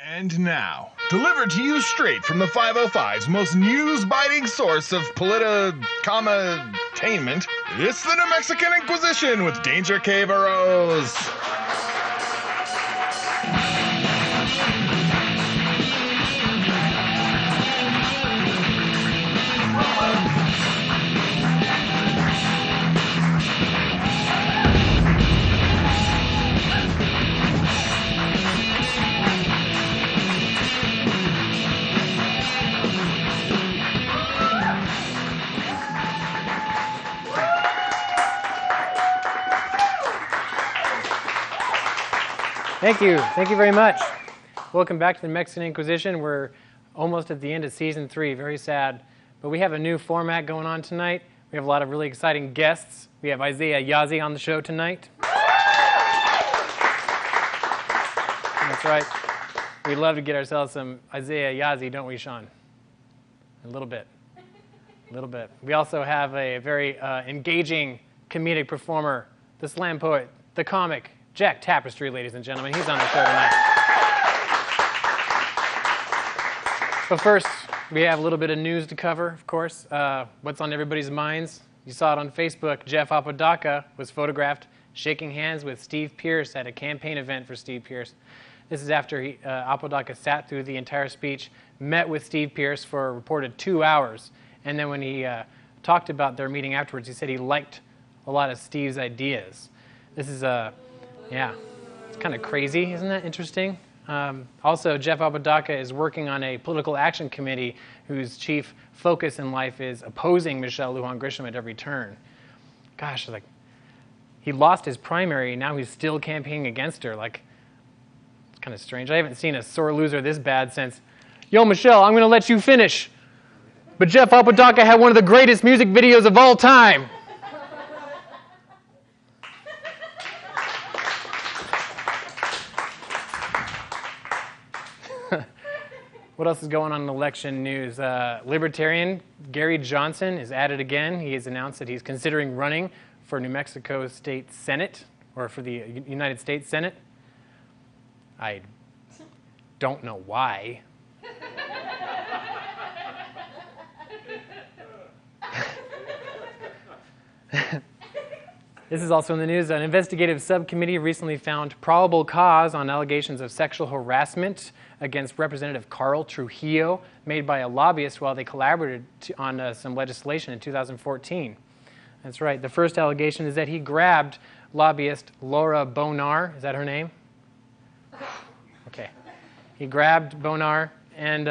And now, delivered to you straight from the 505's most news-biting source of politi-comma-tainment, it's the New Mexican Inquisition with Danger Caveros. Thank you. Thank you very much. Welcome back to the Mexican Inquisition. We're almost at the end of Season 3. Very sad. But we have a new format going on tonight. We have a lot of really exciting guests. We have Isiah Yazzie on the show tonight. That's right. We'd love to get ourselves some Isiah Yazzie, don't we, Sean? A little bit. A little bit. We also have a very engaging comedic performer, the slam poet, the comic, Jack Tapestry, ladies and gentlemen. He's on the show tonight. But first, we have a little bit of news to cover, of course. What's on everybody's minds? You saw it on Facebook. Jeff Apodaca was photographed shaking hands with Steve Pierce at a campaign event for Steve Pierce. This is after Apodaca sat through the entire speech, met with Steve Pierce for a reported 2 hours, and then when he talked about their meeting afterwards, he said he liked a lot of Steve's ideas. This is yeah, it's kind of crazy. Isn't that interesting? Also, Jeff Apodaca is working on a political action committee whose chief focus in life is opposing Michelle Lujan Grisham at every turn. Gosh, like, he lost his primary, now he's still campaigning against her. Like, it's kind of strange. I haven't seen a sore loser this bad since, yo, Michelle, I'm going to let you finish. But Jeff Apodaca had one of the greatest music videos of all time. What else is going on in election news? Libertarian Gary Johnson is at it again. He has announced that he's considering running for New Mexico State Senate, or for the United States Senate. I don't know why. This is also in the news. An investigative subcommittee recently found probable cause on allegations of sexual harassment against Representative Carl Trujillo, made by a lobbyist while they collaborated on some legislation in 2014. That's right. The first allegation is that he grabbed lobbyist Laura Bonar. Is that her name? Okay. He grabbed Bonar, and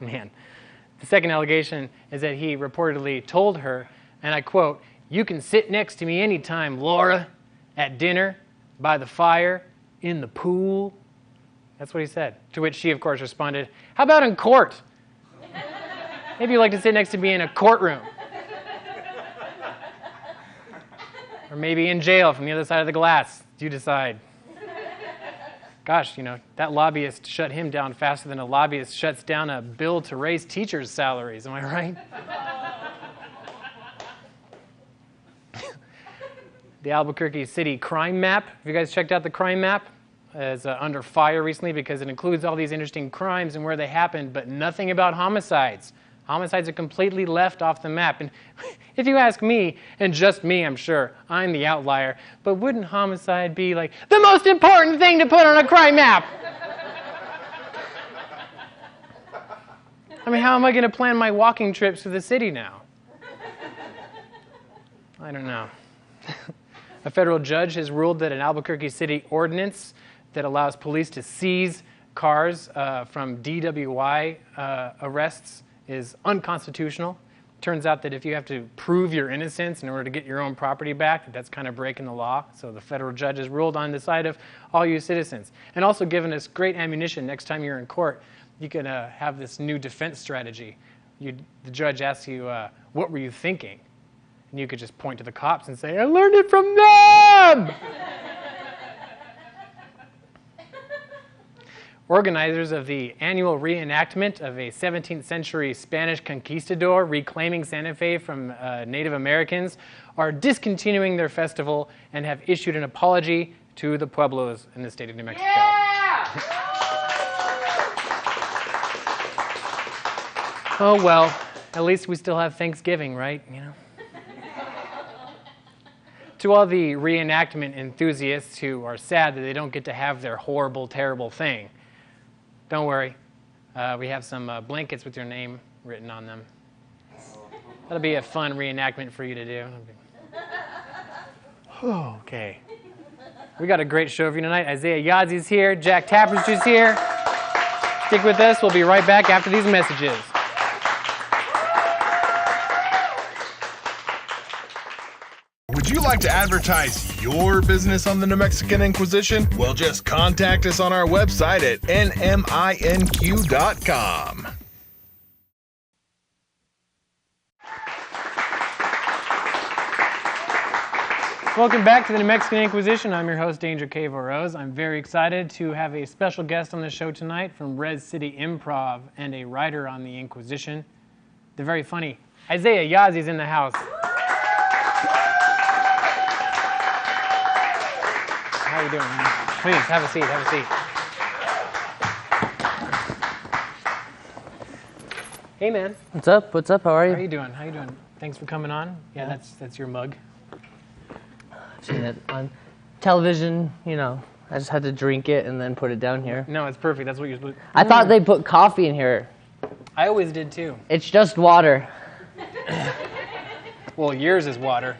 man. The second allegation is that he reportedly told her, and I quote, "You can sit next to me anytime, Laura, at dinner, by the fire, in the pool." That's what he said. To which she, of course, responded, "How about in court? Maybe you'd like to sit next to me in a courtroom. Or maybe in jail from the other side of the glass. You decide." Gosh, you know, that lobbyist shut him down faster than a lobbyist shuts down a bill to raise teachers' salaries. Am I right? The Albuquerque City crime map. Have you guys checked out the crime map? It's under fire recently because it includes all these interesting crimes and where they happened, but nothing about homicides. Homicides are completely left off the map. And if you ask me, and just me, I'm sure, I'm the outlier, but wouldn't homicide be like the most important thing to put on a crime map? I mean, how am I going to plan my walking trips to the city now? I don't know. A federal judge has ruled that an Albuquerque City ordinance that allows police to seize cars from DWI arrests is unconstitutional. Turns out that if you have to prove your innocence in order to get your own property back, that's kind of breaking the law. So the federal judge has ruled on the side of all you citizens. And also given us great ammunition next time you're in court. You can have this new defense strategy. The judge asks you, what were you thinking? And you could just point to the cops and say, I learned it from them! Organizers of the annual reenactment of a 17th century Spanish conquistador reclaiming Santa Fe from Native Americans are discontinuing their festival and have issued an apology to the Pueblos in the state of New Mexico. Yeah! Oh, well, at least we still have Thanksgiving, right? You know. To all the reenactment enthusiasts who are sad that they don't get to have their horrible, terrible thing, don't worry. We have some blankets with your name written on them. That'll be a fun reenactment for you to do. Okay. We got a great show for you tonight. Isiah Yazzie's here. Jack Tapestry's here. Stick with us. We'll be right back after these messages. Would you like to advertise your business on the New Mexican Inquisition? Well, just contact us on our website at NMINQ.com. Welcome back to the New Mexican Inquisition. I'm your host, Danger Cave Rose. I'm very excited to have a special guest on the show tonight from Red City Improv and a writer on the Inquisition. The very funny Isiah Yazzie's in the house. How you doing, man? Please, have a seat, have a seat. Hey, man. What's up? What's up? How are you? How you doing? How you doing? Thanks for coming on. Yeah, that's your mug. I've seen it on television, you know. I just had to drink it and then put it down here. No, it's perfect. That's what you're supposed to. I thought they put coffee in here. I always did, too. It's just water. Well, yours is water.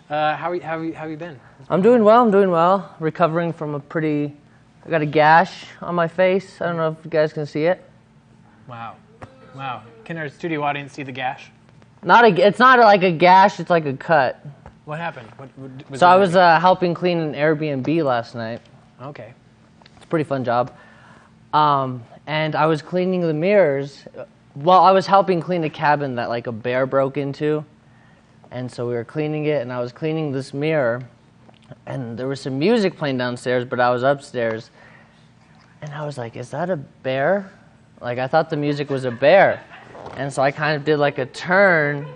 How you been? I'm doing well. Recovering from I got a gash on my face. I don't know if you guys can see it. Wow. Can our studio audience see the gash? It's not like a gash, it's like a cut. What happened? So I was helping clean an Airbnb last night. Okay. It's a pretty fun job. And I was cleaning the mirrors. Well, I was helping clean a cabin that like a bear broke into. And so we were cleaning it, and I was cleaning this mirror, and there was some music playing downstairs, but I was upstairs. And I was like, is that a bear? Like, I thought the music was a bear. And so I kind of did like a turn,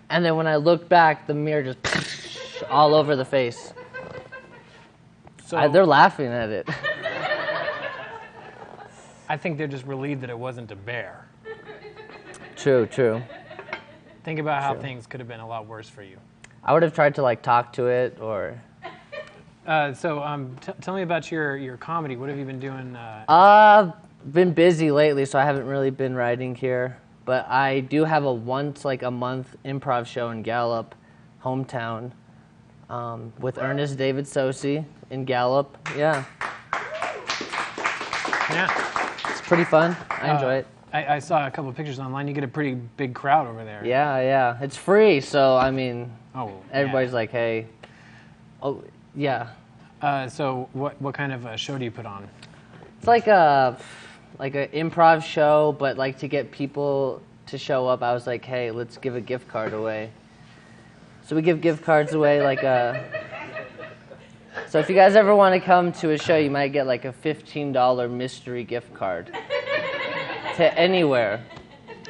and then when I looked back, the mirror just all over the face. So They're laughing at it. I think they're just relieved that it wasn't a bear. True. Think about how things could have been a lot worse for you. I would have tried to like talk to it or... Tell me about your comedy. What have you been doing? Been busy lately, so I haven't really been writing here. But I do have a once a month improv show in Gallup, hometown, with Ernest David Sosi in Gallup. Yeah. It's pretty fun. I enjoy it. I saw a couple of pictures online. You get a pretty big crowd over there. Yeah. It's free, so I mean, everybody's yeah. like, hey. Oh, yeah. So what kind of show do you put on? It's like an improv show, but like to get people to show up, I was like, hey, let's give a gift card away. So we give gift cards away so if you guys ever want to come to a show, you might get like a $15 mystery gift card to anywhere.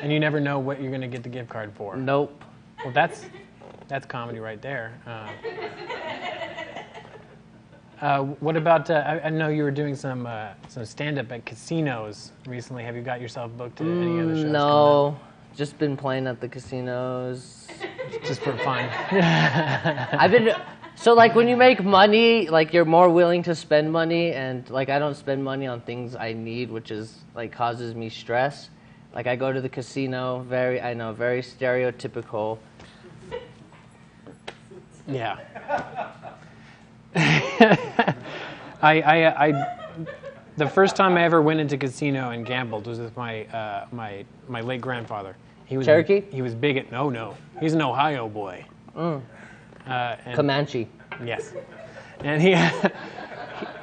And you never know what you're going to get the gift card for. Nope. Well, that's comedy right there. What about? I know you were doing some stand-up at casinos recently. Have you got yourself booked to any other shows? No, just been playing at the casinos. Just for fun. So like when you make money, like you're more willing to spend money, and like I don't spend money on things I need, which is like causes me stress. Like I go to the casino, very stereotypical. Yeah. The first time I ever went into casino and gambled was with my late grandfather. He was Cherokee? He was big at no. He's an Ohio boy. Comanche. Yes, and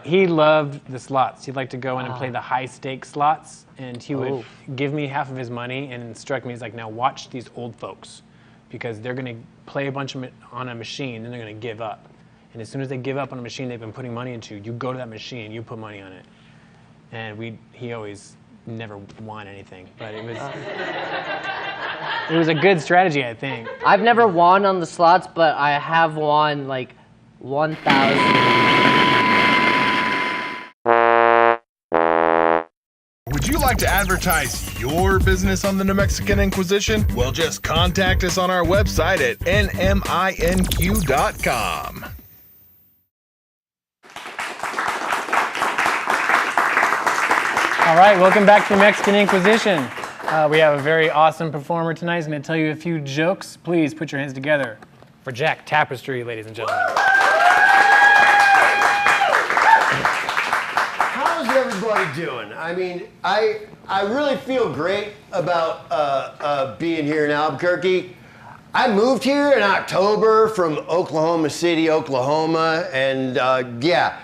he loved the slots. He'd like to go in and play the high stakes slots, and he would give me half of his money and instruct me. He's like, now watch these old folks, because they're going to play a bunch on a machine, then they're going to give up. And as soon as they give up on a machine they've been putting money into, you go to that machine, you put money on it. And he always never won anything, but it was a good strategy, I think. I've never won on the slots, but I have won like 1,000. Would you like to advertise your business on the New Mexican Inquisition? Well, just contact us on our website at NMINQ.com. All right, welcome back to New Mexican Inquisition. We have a very awesome performer tonight. He's going to tell you a few jokes. Please put your hands together for Jack Tapestry, ladies and gentlemen. How's everybody doing? I mean, I really feel great about being here in Albuquerque. I moved here in October from Oklahoma City, Oklahoma, and yeah,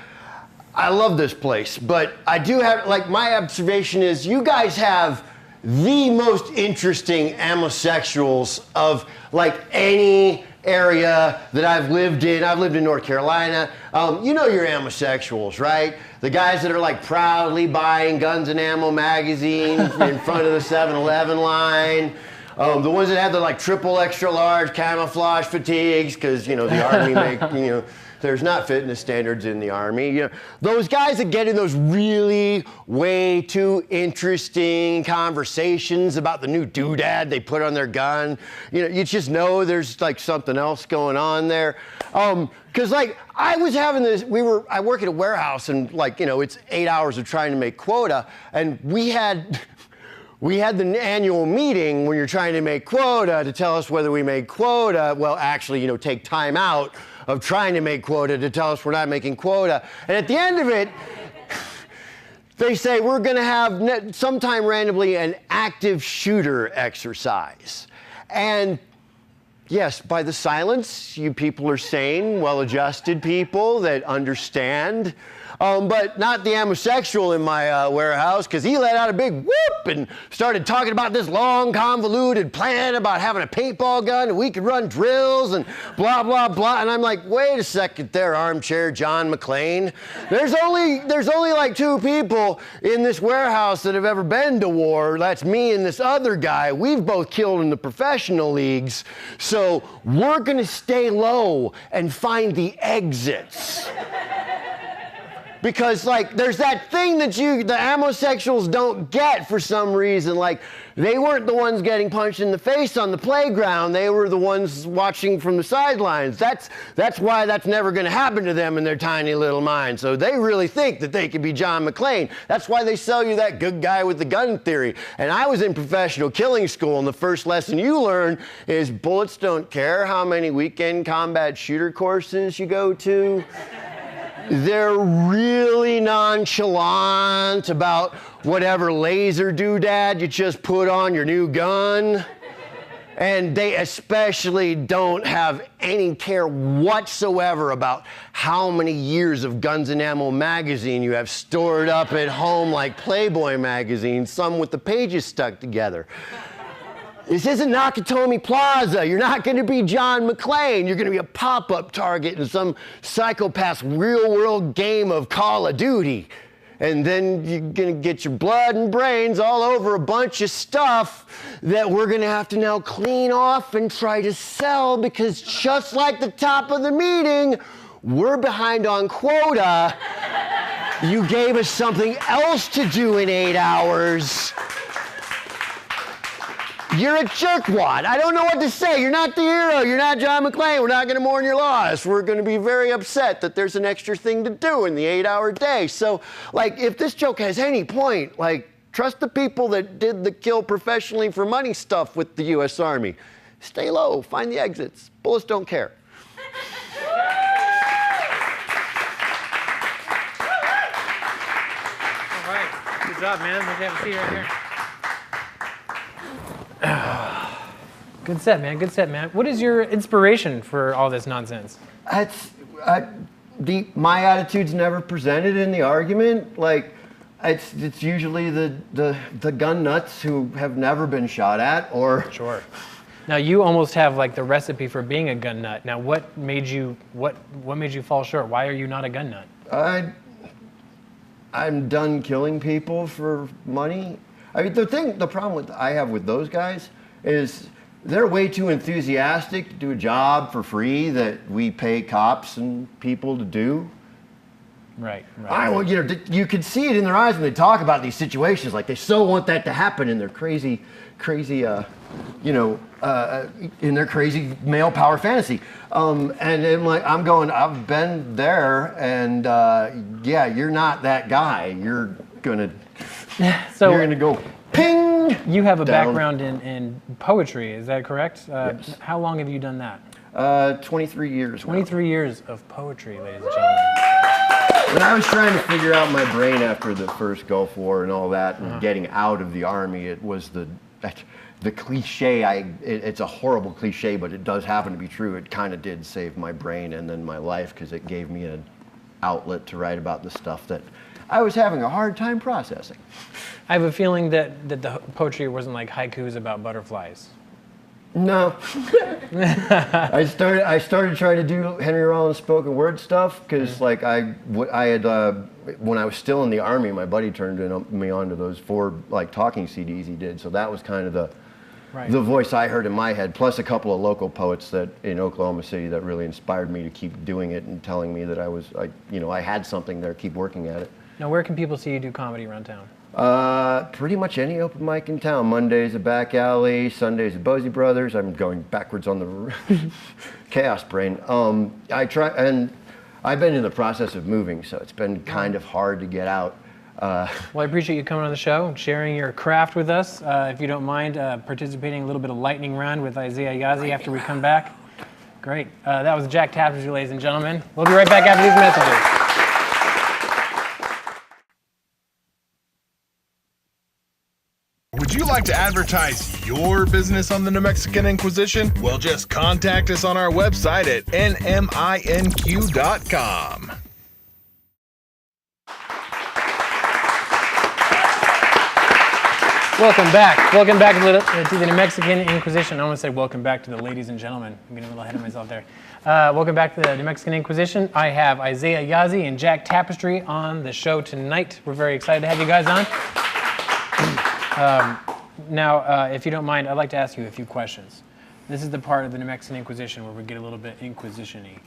I love this place. But I do have, like, my observation is you guys have the most interesting homosexuals of, like, any area that I've lived in. I've lived in North Carolina. You know your homosexuals, right? The guys that are like proudly buying Guns and Ammo magazine in front of the 7-Eleven line. The ones that have the like triple extra large camouflage fatigues because, you know, the Army there's not fitness standards in the Army. You know, those guys that get in those really way too interesting conversations about the new doodad they put on their gun. You know, you just know there's like something else going on there. Cause like I was having this, I work at a warehouse and like, you know, it's 8 hours of trying to make quota, and we had the annual meeting when you're trying to make quota to tell us whether we made quota. Well, actually, you know, take time out of trying to make quota to tell us we're not making quota. And at the end of it, they say we're going to have sometime randomly an active shooter exercise. And yes, by the silence, you people are sane, well-adjusted people that understand. But not the homosexual in my warehouse, because he let out a big whoop and started talking about this long, convoluted plan about having a paintball gun and we could run drills and blah, blah, blah. And I'm like, wait a second there, armchair John McClane. There's only like 2 people in this warehouse that have ever been to war. That's me and this other guy. We've both killed in the professional leagues. So we're going to stay low and find the exits. Because, like, there's that thing that the homosexuals don't get for some reason. Like, they weren't the ones getting punched in the face on the playground. They were the ones watching from the sidelines. That's why that's never going to happen to them in their tiny little mind. So they really think that they could be John McClane. That's why they sell you that good guy with the gun theory. And I was in professional killing school, and the first lesson you learn is bullets don't care how many weekend combat shooter courses you go to. They're really nonchalant about whatever laser doodad you just put on your new gun. And they especially don't have any care whatsoever about how many years of Guns and Ammo magazine you have stored up at home like Playboy magazine, some with the pages stuck together. This isn't Nakatomi Plaza. You're not going to be John McClane. You're going to be a pop-up target in some psychopath's real-world game of Call of Duty. And then you're going to get your blood and brains all over a bunch of stuff that we're going to have to now clean off and try to sell, because just like the top of the meeting, we're behind on quota. You gave us something else to do in 8 hours. You're a jerkwad. I don't know what to say. You're not the hero. You're not John McClane. We're not going to mourn your loss. We're going to be very upset that there's an extra thing to do in the 8-hour day. So, like, if this joke has any point, like, trust the people that did the kill professionally for money stuff with the U.S. Army. Stay low. Find the exits. Bullets don't care. All right. Good job, man. We'll have a seat right here. Good set, man. Good set, man. What is your inspiration for all this nonsense? My attitude's never presented in the argument. Like, it's usually the gun nuts who have never been shot at, or Sure. Now you almost have like the recipe for being a gun nut. Now what made you fall short? Why are you not a gun nut? I'm done killing people for money. I mean, the problem I have with those guys is they're way too enthusiastic to do a job for free that we pay cops and people to do. Right. Well, you can see it in their eyes when they talk about these situations. Like they so want that to happen in their crazy, in their crazy male power fantasy. And then I'm going, I've been there, and you're not that guy. You're gonna go ping. You have a down. background in poetry, is that correct? Yes. How long have you done that? 23 years. 23 years of poetry, ladies and gentlemen. When I was trying to figure out my brain after the first Gulf War and all that, and getting out of the Army, it was the cliche. It's a horrible cliche, but it does happen to be true. It kind of did save my brain and then my life, because it gave me an outlet to write about the stuff that I was having a hard time processing. I have a feeling that the poetry wasn't like haikus about butterflies. No. I started trying to do Henry Rollins spoken word stuff because I had when I was still in the Army, my buddy turned me on to those 4 talking CDs he did. So that was kind of the voice I heard in my head, plus a couple of local poets that in Oklahoma City that really inspired me to keep doing it and telling me that I had something there, keep working at it. Now, where can people see you do comedy around town? Pretty much any open mic in town. Mondays at Back Alley, Sundays at Bosie Brothers. I'm going backwards on the chaos brain. I try, and I've been in the process of moving, so it's been kind of hard to get out. Well, I appreciate you coming on the show and sharing your craft with us. If you don't mind participating in a little bit of lightning round with Isiah Yazzie after we come back. Great. That was Jack Tapestry, ladies and gentlemen. We'll be right back after these messages. Would you like to advertise your business on the New Mexican Inquisition? Well, just contact us on our website at NMINQ.com. Welcome back. Welcome back to the New Mexican Inquisition. I almost said welcome back to the ladies and gentlemen. I'm getting a little ahead of myself there. Welcome back to the New Mexican Inquisition. I have Isiah Yazzie and Jack Tapestry on the show tonight. We're very excited to have you guys on. Now, if you don't mind, I'd like to ask you a few questions. This is the part of the New Mexican Inquisition where we get a little bit inquisition-y.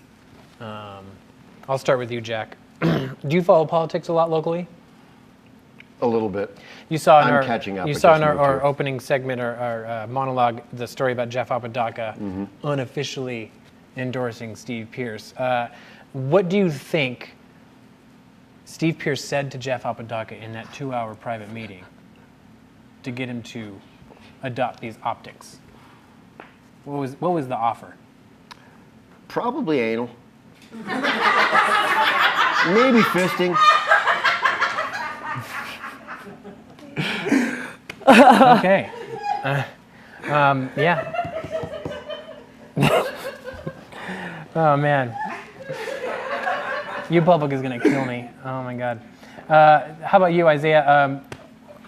I'll start with you, Jack. Do you follow politics a lot locally? A little bit. You saw in catching up. You saw in our opening segment, our monologue, the story about Jeff Apodaca unofficially endorsing Steve Pierce. What do you think Steve Pierce said to Jeff Apodaca in that 2-hour private meeting to get him to adopt these optics? What was the offer? Probably anal. Maybe fisting. Okay. Yeah. Oh, man. You public is going to kill me. Oh, my God. How about you, Isiah?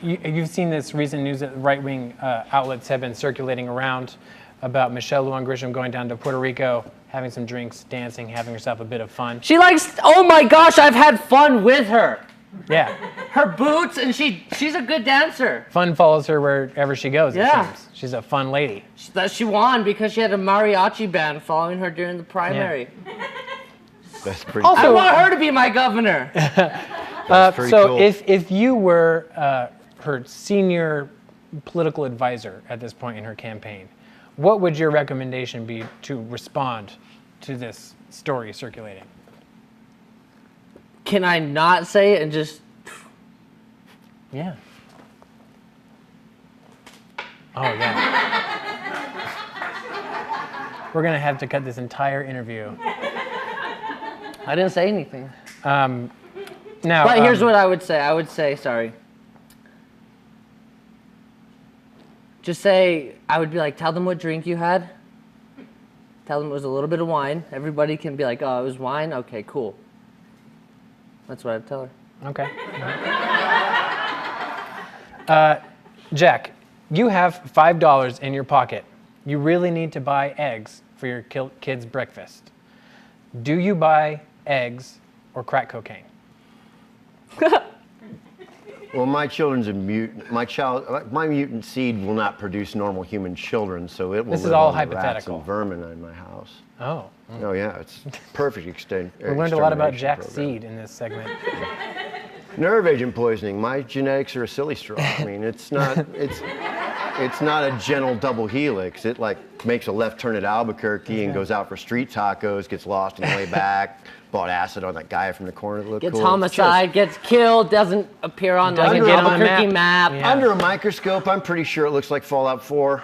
You've seen this recent news that right-wing outlets have been circulating around about Michelle Lujan Grisham going down to Puerto Rico, having some drinks, dancing, having herself a bit of fun. She likes, oh my gosh, I've had fun with her. Yeah. Her boots, and she's a good dancer. Fun follows her wherever she goes, Yeah. it seems. She's a fun lady. She won because she had a mariachi band following her during the primary. Yeah. That's pretty I cool. want her to be my governor. That's pretty cool. if you were her senior political advisor at this point in her campaign, what would your recommendation be to respond to this story circulating? Can I not say it and just... Yeah. Oh, yeah. We're going to have to cut this entire interview. I didn't say anything. Now, But here's what I would say. I would say, sorry. Just say, I would be like, tell them what drink you had. Tell them it was a little bit of wine. Everybody can be like, oh, it was wine? Okay, cool. That's what I'd tell her. Okay. Jack, you have $5 in your pocket. You really need to buy eggs for your kid's breakfast. Do you buy eggs or crack cocaine? Well, my children's a mutant. My mutant seed will not produce normal human children, so it will This is live all on the rats hypothetical. and vermin in my house. Oh. Oh yeah, it's perfect extent. We learned a lot about extermination Jack's program. seed in this segment. Nerve agent poisoning. My genetics are a silly straw. I mean, it's not a gentle double helix. It like makes a left turn at Albuquerque and goes out for street tacos, gets lost on the way back, bought acid on that guy from the corner that looked Gets cool. homicide, gets killed, doesn't appear on like Doesn't an get on the Albuquerque map. Yeah. Under a microscope, I'm pretty sure it looks like Fallout 4.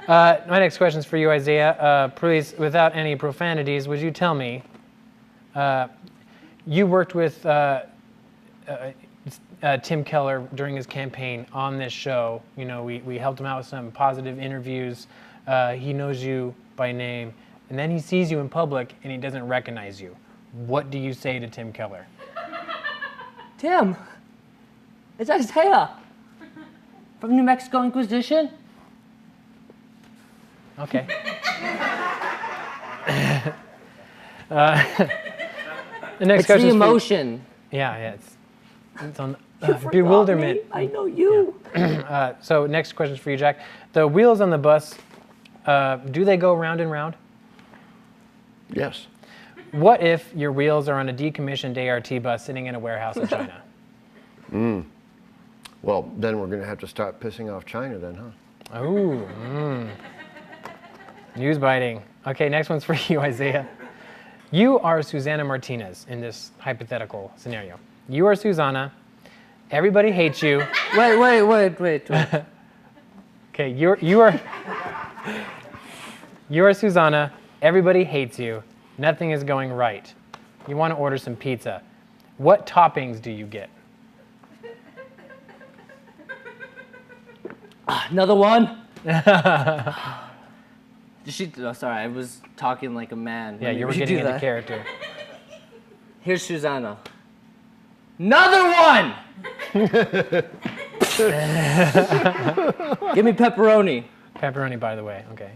My next question is for you, Isiah. Please, without any profanities, would you tell me, you worked with Tim Keller during his campaign on this show. You know, we helped him out with some positive interviews. He knows you by name, and then he sees you in public and he doesn't recognize you. What do you say to Tim Keller? Tim, it's Isiah from New Mexico Inquisition. Okay. The next It's question the is for you. emotion. Yeah, it's on bewilderment. I know you. So next question is for you, Jack. The wheels on the bus, do they go round and round? Yes. What if your wheels are on a decommissioned ART bus sitting in a warehouse in China? Well, then we're going to have to start pissing off China then, huh? Ooh. News biting. Okay, next one's for you, Isiah. You are Susanna Martinez in this hypothetical scenario. You are Susanna. Everybody hates you. Wait. Okay, you are Susanna. Everybody hates you. Nothing is going right. You want to order some pizza. What toppings do you get? Another one? Sorry, I was talking like a man. Yeah, you were Redo getting into that. character. Here's Susanna. Another one! Give me pepperoni. Pepperoni, by the way. Okay.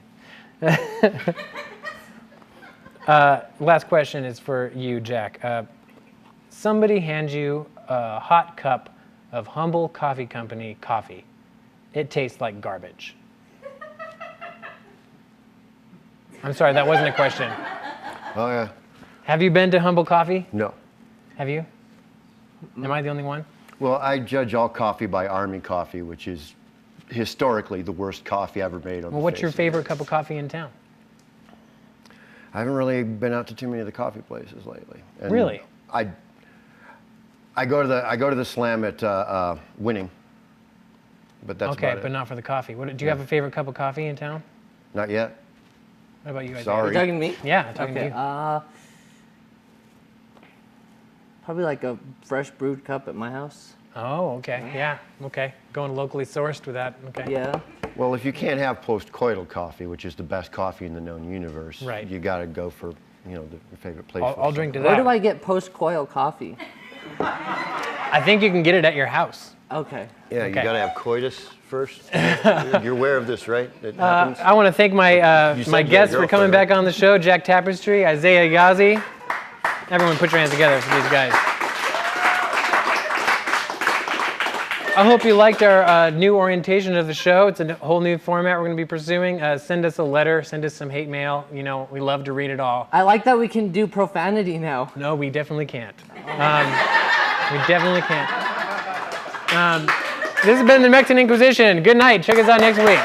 Last question is for you, Jack. Somebody hands you a hot cup of Humble Coffee Company coffee. It tastes like garbage. I'm sorry, that wasn't a question. Oh, yeah. Have you been to Humble Coffee? No. Have you? Am I the only one? Well, I judge all coffee by Army Coffee, which is historically the worst coffee ever made on Well, the what's face your of the favorite earth. cup of coffee in town? I haven't really been out to too many of the coffee places lately. And Really? I go to the Slam at Winning, but that's Okay, about but it. not for the coffee. Do you have a favorite cup of coffee in town? Not yet. What about you, Isiah? Sorry. You're talking to me? Yeah, I'm talking to Okay. you. Probably like a fresh brewed cup at my house. Oh, okay. Yeah. Okay. Going locally sourced with that. Okay. Yeah. Well, if you can't have postcoital coffee, which is the best coffee in the known universe, Right. you got to go for your favorite place. I'll drink to Where that. do I get post-coil coffee? I think you can get it at your house. Okay. Yeah, you Okay. got to have coitus first. You're aware of this, right? It happens. I want to thank my You said my you had a guests for coming girlfriend, back right? on the show. Jack Tapestry, Isiah Yazzie. Everyone, put your hands together for these guys. I hope you liked our new orientation of the show. It's a whole new format we're going to be pursuing. Send us a letter. Send us some hate mail. You know, we love to read it all. I like that we can do profanity now. No, we definitely can't. We definitely can't. This has been the NM Inquisition. Good night. Check us out next week.